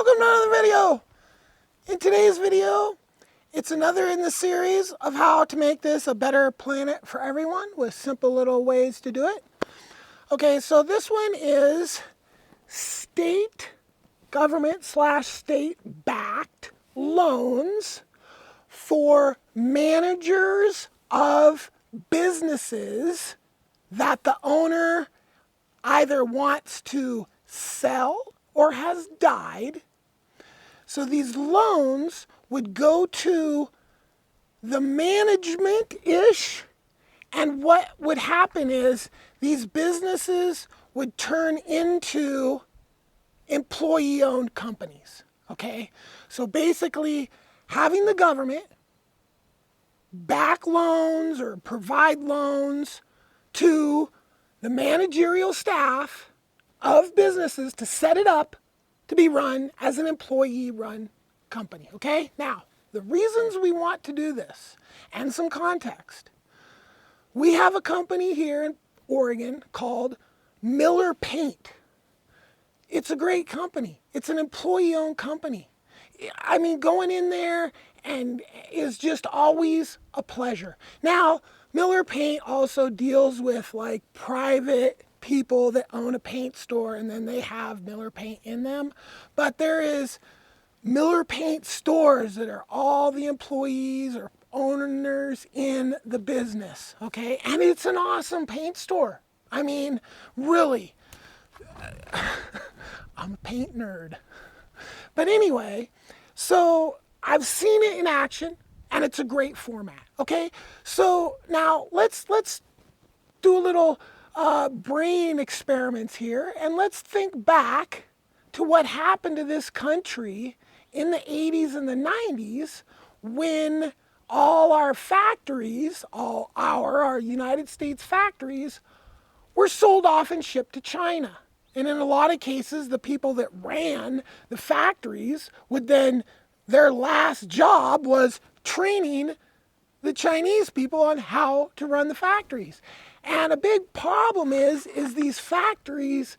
welcome to another video. In today's video, it's another in the series of how to make this a better planet for everyone with simple little ways to do it. Okay, so this one is state government / state backed loans for managers of businesses that the owner either wants to sell or has died. So these loans would go to the management-ish, and what would happen is these businesses would turn into employee-owned companies, okay? So basically, having the government back loans or provide loans to the managerial staff of businesses to set it up to be run as an employee-run company, okay? Now, the reasons we want to do this, and some context. We have a company here in Oregon called Miller Paint. It's a great company. It's an employee-owned company. I mean, going in there and is just always a pleasure. Now, Miller Paint also deals with like private people that own a paint store and then they have Miller Paint in them. But there is Miller Paint stores that are all the employees or owners in the business, okay? And it's an awesome paint store. I mean, really, I'm a paint nerd. But anyway, so I've seen it in action and it's a great format, okay? So now let's do a little brain experiments here, and let's think back to what happened to this country in the 80s and the 90s when all our factories, our United States factories, were sold off and shipped to China. And in a lot of cases, the people that ran the factories would then, their last job was training the Chinese people on how to run the factories. And a big problem is these factories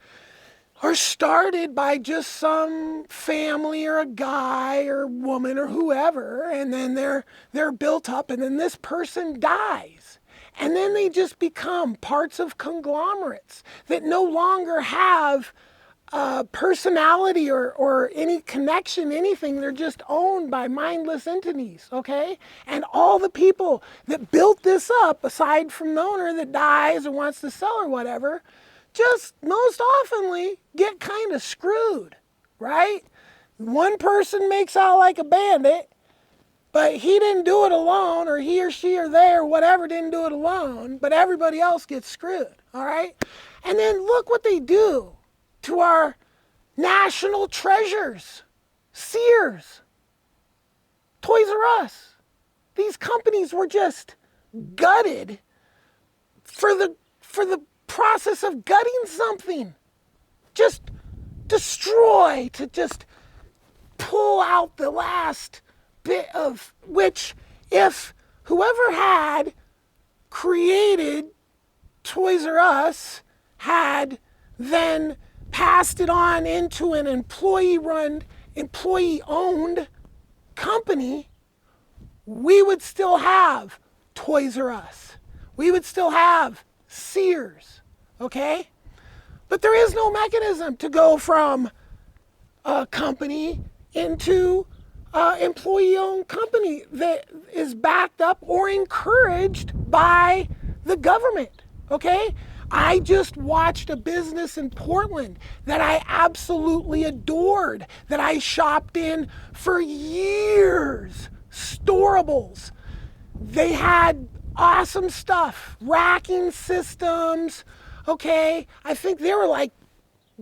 are started by just some family or a guy or woman or whoever, and then they're built up, and then this person dies. And then they just become parts of conglomerates that no longer have personality or any connection, anything. They're just owned by mindless entities, okay? And all the people that built this up, aside from the owner that dies or wants to sell or whatever, just most oftenly get kind of screwed, right? One person makes out like a bandit, but he didn't do it alone, or he or she or they or whatever didn't do it alone, but everybody else gets screwed, all right? And then look what they do to our national treasures. Sears, Toys R Us. These companies were just gutted for the process of gutting something. Just destroy, to just pull out the last bit of which, if whoever had created Toys R Us had then passed it on into an employee-owned company, we would still have Toys R Us. We would still have Sears, okay? But there is no mechanism to go from a company into an employee-owned company that is backed up or encouraged by the government, okay? I just watched a business in Portland that I absolutely adored, that I shopped in for years, Storables. They had awesome stuff, racking systems, okay? I think they were like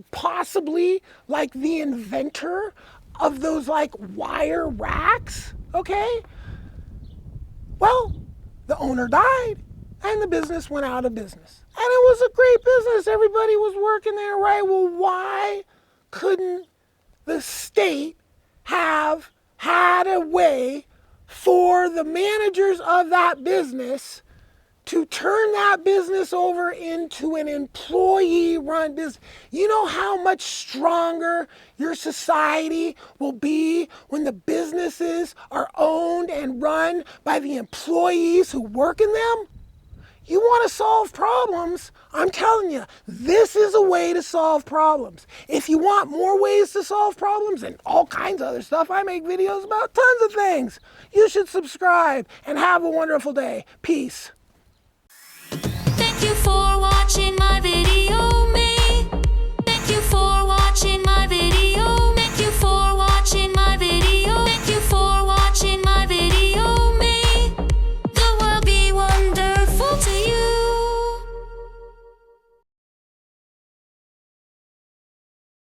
possibly like the inventor of those like wire racks, okay? Well, the owner died and the business went out of business. And it was a great business. Everybody was working there, right? Well, why couldn't the state have had a way for the managers of that business to turn that business over into an employee-run business. You know how much stronger your society will be when the businesses are owned and run by the employees who work in them? You want to solve problems? I'm telling you, this is a way to solve problems. If you want more ways to solve problems and all kinds of other stuff, I make videos about tons of things. You should subscribe and have a wonderful day. Peace. Thank you for watching my video.